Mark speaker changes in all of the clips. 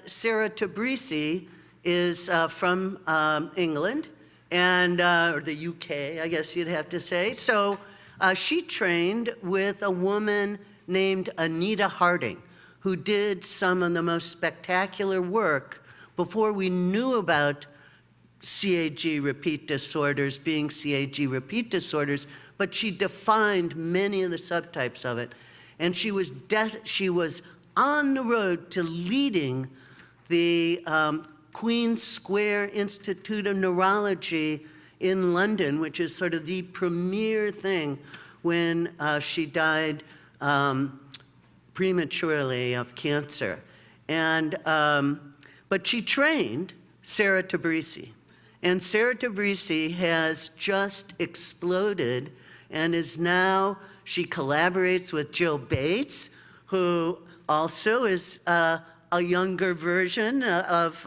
Speaker 1: Sarah Tabrizi is from England, and or the UK, I guess you'd have to say. So she trained with a woman named Anita Harding, who did some of the most spectacular work before we knew about CAG repeat disorders being CAG repeat disorders, but she defined many of the subtypes of it. And she was on the road to leading the Queen Square Institute of Neurology in London, which is sort of the premier thing, when she died prematurely of cancer. And, but she trained Sarah Tabrizi. And Sarah Tabrizi has just exploded and is now, she collaborates with Jill Bates, who also is a younger version of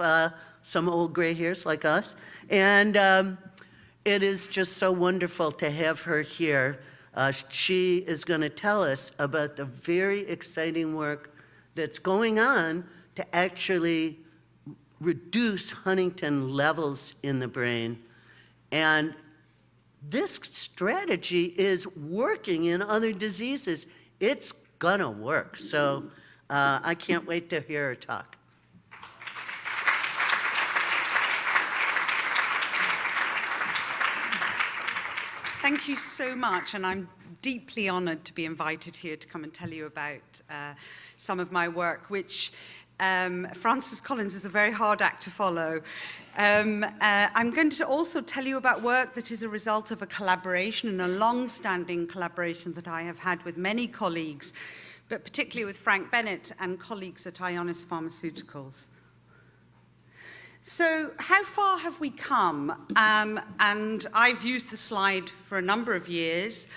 Speaker 1: some old gray hairs like us. And it is just so wonderful to have her here. She is going to tell us about the very exciting work that's going on to actually reduce Huntington levels in the brain. And this strategy is working in other diseases. It's gonna work. So I can't wait to hear her talk.
Speaker 2: Thank you so much, and I'm deeply honored to be invited here to come and tell you about some of my work, which Francis Collins is a very hard act to follow. I'm going to also tell you about work that is a result of a collaboration, and a long-standing collaboration that I have had with many colleagues, but particularly with Frank Bennett and colleagues at IONIS Pharmaceuticals. So how far have we come? And I've used the slide for a number of years,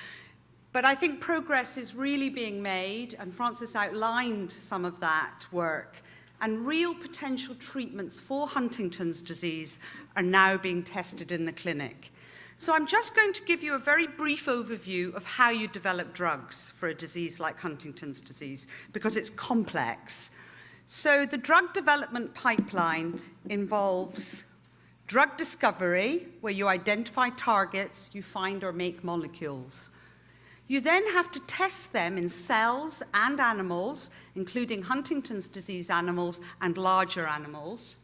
Speaker 2: but I think progress is really being made, and Francis outlined some of that work. And real potential treatments for Huntington's disease are now being tested in the clinic. So I'm just going to give you a very brief overview of how you develop drugs for a disease like Huntington's disease, because it's complex. So the drug development pipeline involves drug discovery, where you identify targets, you find or make molecules. You then have to test them in cells and animals, including Huntington's disease animals and larger animals.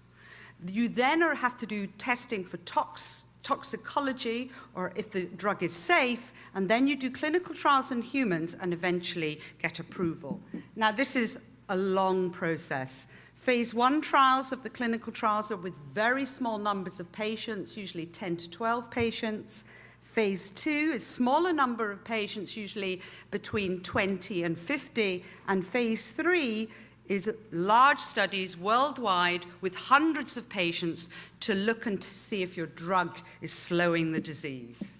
Speaker 2: You then have to do testing for toxicology, or if the drug is safe, and then you do clinical trials in humans and eventually get approval. Now, this is a long process. Phase 1 trials of the clinical trials are with very small numbers of patients, usually 10 to 12 patients. Phase 2 is smaller number of patients, usually between 20 and 50, and phase 3 is large studies worldwide with hundreds of patients to look and to see if your drug is slowing the disease.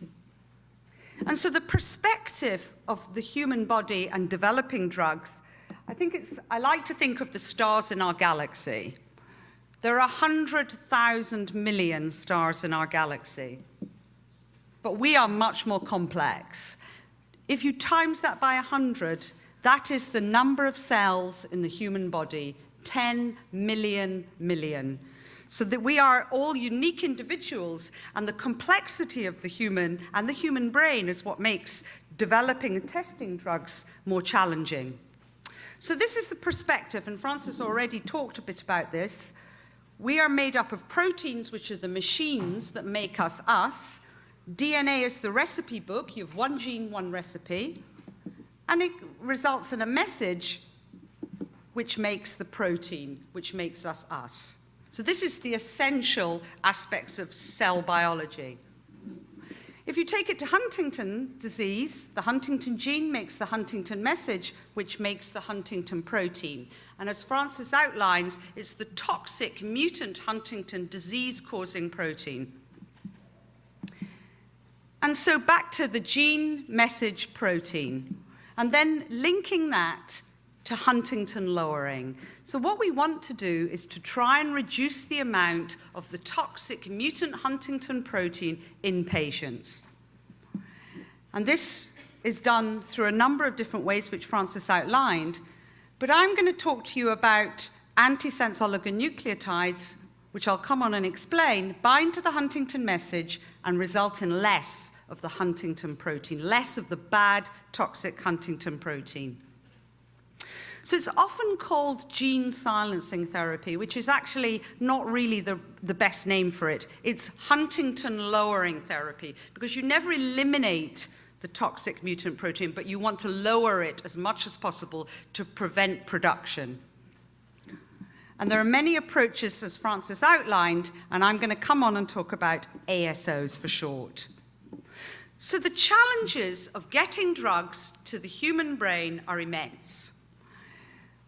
Speaker 2: And so the perspective of the human body and developing drugs, I like to think of the stars in our galaxy. There are 100,000 million stars in our galaxy. But we are much more complex. If you times that by 100, that is the number of cells in the human body, 10 million. So that we are all unique individuals, and the complexity of the human and the human brain is what makes developing and testing drugs more challenging. So this is the perspective, and Francis already talked a bit about this. We are made up of proteins, which are the machines that make us us. DNA is the recipe book. You have one gene, one recipe, and it results in a message which makes the protein, which makes us us. So this is the essential aspects of cell biology. If you take it to Huntington disease, the Huntington gene makes the Huntington message, which makes the Huntington protein. And as Francis outlines, it's the toxic mutant Huntington disease-causing protein. And so back to the gene message protein, and then linking that to Huntington lowering. So what we want to do is to try and reduce the amount of the toxic mutant Huntington protein in patients. And this is done through a number of different ways, which Francis outlined, but I'm going to talk to you about antisense oligonucleotides, which I'll come on and explain, bind to the Huntington message and result in less of the Huntington protein, less of the bad, toxic Huntington protein. So it's often called gene silencing therapy, which is actually not really the best name for it. It's Huntington lowering therapy, because you never eliminate the toxic mutant protein, but you want to lower it as much as possible to prevent production. And there are many approaches, as Francis outlined, and I'm going to come on and talk about ASOs for short. So the challenges of getting drugs to the human brain are immense.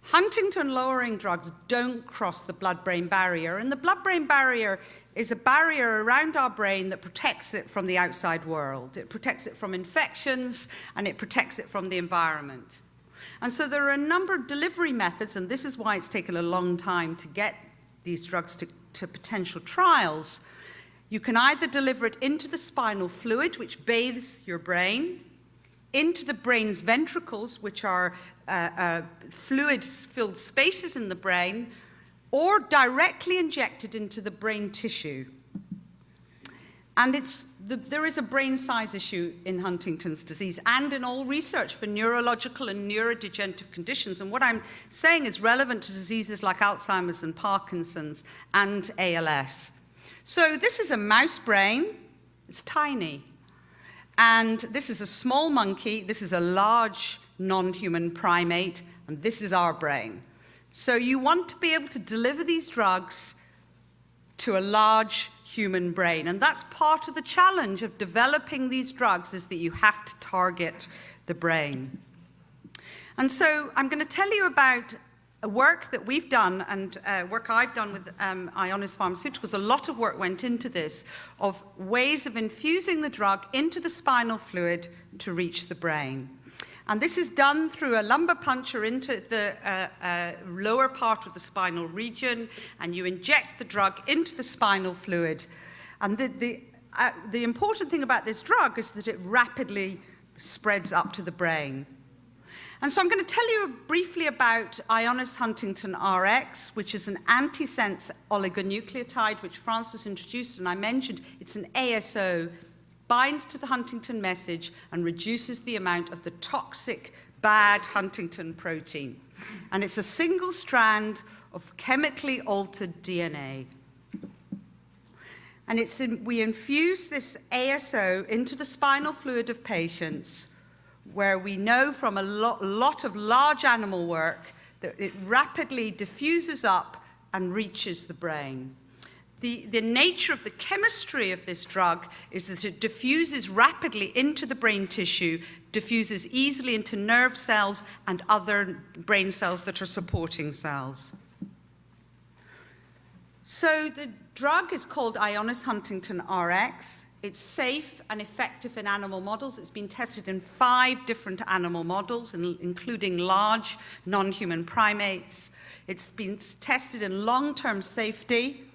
Speaker 2: Huntington-lowering drugs don't cross the blood-brain barrier, and the blood-brain barrier is a barrier around our brain that protects it from the outside world. It protects it from infections, and it protects it from the environment. And so there are a number of delivery methods, and this is why it's taken a long time to get these drugs to potential trials. You can either deliver it into the spinal fluid, which bathes your brain, into the brain's ventricles, which are fluid-filled spaces in the brain, or directly injected into the brain tissue. And there is a brain size issue in Huntington's disease and in all research for neurological and neurodegenerative conditions. And what I'm saying is relevant to diseases like Alzheimer's and Parkinson's and ALS. So this is a mouse brain. It's tiny. And this is a small monkey. This is a large non-human primate. And this is our brain. So you want to be able to deliver these drugs to a large human brain. And that's part of the challenge of developing these drugs, is that you have to target the brain. And so I'm going to tell you about work that we've done and work I've done with IONIS Pharmaceuticals. A lot of work went into this, of ways of infusing the drug into the spinal fluid to reach the brain. And this is done through a lumbar puncture into the lower part of the spinal region, and you inject the drug into the spinal fluid. And the important thing about this drug is that it rapidly spreads up to the brain. And so I'm going to tell you briefly about IONIS-HTTRx, which is an antisense oligonucleotide, which Francis introduced, and I mentioned it's an ASO, binds to the Huntington message and reduces the amount of the toxic, bad Huntington protein. And it's a single strand of chemically altered DNA. And we infuse this ASO into the spinal fluid of patients, where we know from a lot of large animal work that it rapidly diffuses up and reaches the brain. The nature of the chemistry of this drug is that it diffuses rapidly into the brain tissue, diffuses easily into nerve cells and other brain cells that are supporting cells. So the drug is called IONIS-HTTRx. It's safe and effective in animal models. It's been tested in 5 different animal models, including large non-human primates. It's been tested in long-term safety.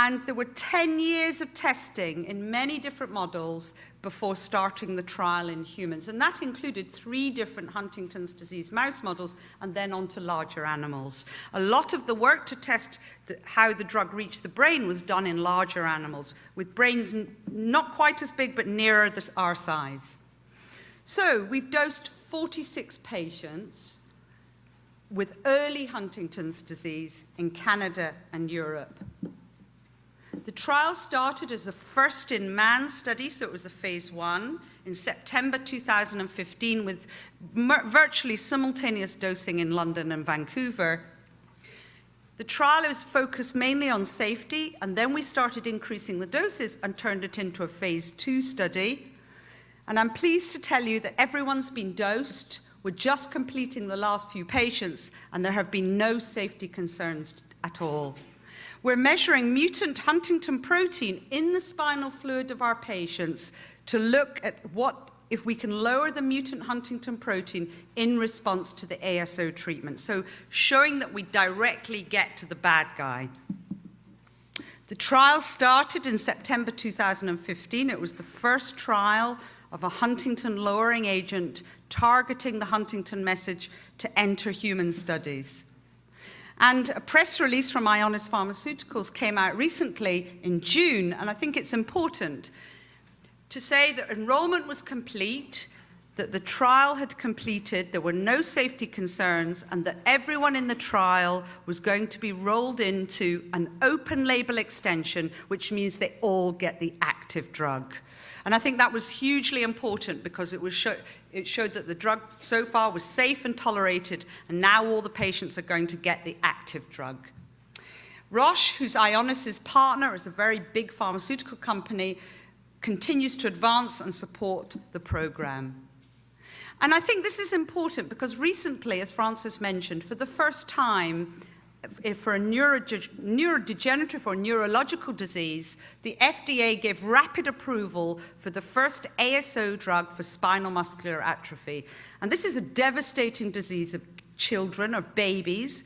Speaker 2: And there were 10 years of testing in many different models before starting the trial in humans. And that included 3 different Huntington's disease mouse models and then onto larger animals. A lot of the work to test how the drug reached the brain was done in larger animals, with brains not quite as big, but nearer our size. So we've dosed 46 patients with early Huntington's disease in Canada and Europe. The trial started as a first-in-man study, so it was a phase 1, in September 2015, with virtually simultaneous dosing in London and Vancouver. The trial was focused mainly on safety, and then we started increasing the doses and turned it into a phase 2 study. And I'm pleased to tell you that everyone's been dosed. We're just completing the last few patients, and there have been no safety concerns at all. We're measuring mutant Huntington protein in the spinal fluid of our patients to look at if we can lower the mutant Huntington protein in response to the ASO treatment. So showing that we directly get to the bad guy. The trial started in September 2015. It was the first trial of a Huntington lowering agent targeting the Huntington message to enter human studies. And a press release from IONIS Pharmaceuticals came out recently in June, and I think it's important to say that enrollment was complete, that the trial had completed, there were no safety concerns, and that everyone in the trial was going to be rolled into an open label extension, which means they all get the active drug. And I think that was hugely important because it showed that the drug so far was safe and tolerated, and now all the patients are going to get the active drug. Roche, who's IONIS's partner, is a very big pharmaceutical company, continues to advance and support the program. And I think this is important because recently, as Francis mentioned, for the first time, for a neurodegenerative or neurological disease, the FDA gave rapid approval for the first ASO drug for spinal muscular atrophy. And this is a devastating disease of children, of babies.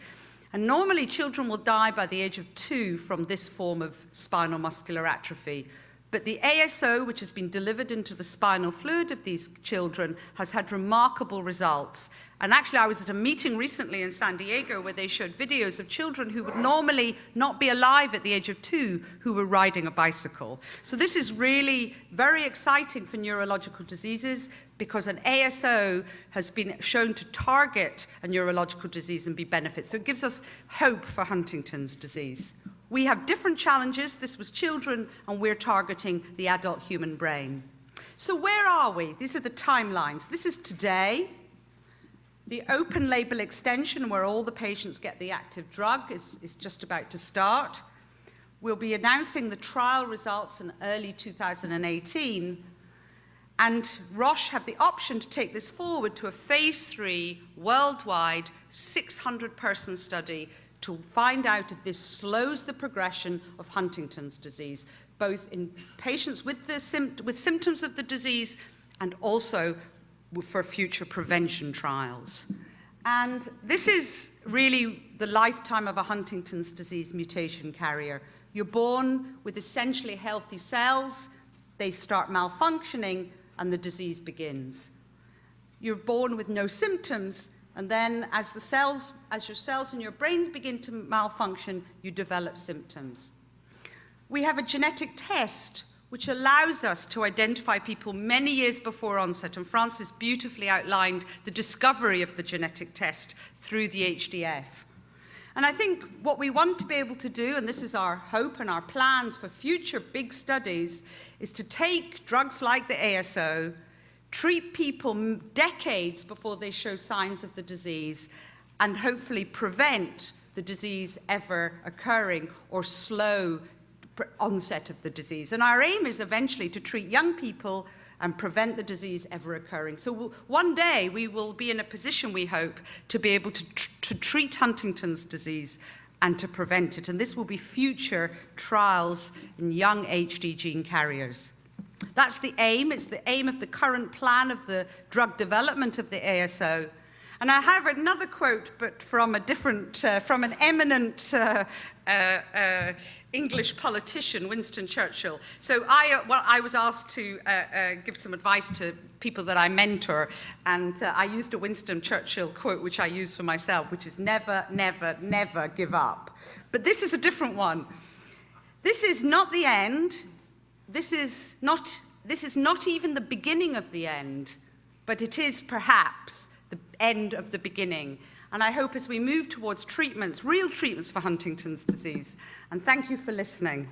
Speaker 2: And normally, children will die by the age of 2 from this form of spinal muscular atrophy. But the ASO, which has been delivered into the spinal fluid of these children, has had remarkable results. And actually, I was at a meeting recently in San Diego where they showed videos of children who would normally not be alive at the age of 2 who were riding a bicycle. So this is really very exciting for neurological diseases because an ASO has been shown to target a neurological disease and be benefit. So it gives us hope for Huntington's disease. We have different challenges. This was children, and we're targeting the adult human brain. So where are we? These are the timelines. This is today. The open label extension, where all the patients get the active drug, is just about to start. We'll be announcing the trial results in early 2018. And Roche have the option to take this forward to a phase 3 worldwide 600-person study to find out if this slows the progression of Huntington's disease, both in patients with symptoms of the disease and also for future prevention trials. And this is really the lifetime of a Huntington's disease mutation carrier. You're born with essentially healthy cells, they start malfunctioning, and the disease begins. You're born with no symptoms, and then as your cells in your brain begin to malfunction, you develop symptoms. We have a genetic test which allows us to identify people many years before onset, and Francis beautifully outlined the discovery of the genetic test through the HDF. And I think what we want to be able to do, and this is our hope and our plans for future big studies, is to take drugs like the ASO, treat people decades before they show signs of the disease, and hopefully prevent the disease ever occurring or slow onset of the disease. And our aim is eventually to treat young people and prevent the disease ever occurring. So one day we will be in a position, we hope, to be able to treat Huntington's disease and to prevent it. And this will be future trials in young HD gene carriers. That's the aim. It's the aim of the current plan of the drug development of the ASO. And I have another quote, but from a different, from an eminent English politician, Winston Churchill. So I was asked to give some advice to people that I mentor, and I used a Winston Churchill quote, which I use for myself, which is never, never, never give up. But this is a different one. This is not the end. This is not even the beginning of the end, but it is perhaps the end of the beginning. And I hope as we move towards treatments, real treatments for Huntington's disease. And thank you for listening.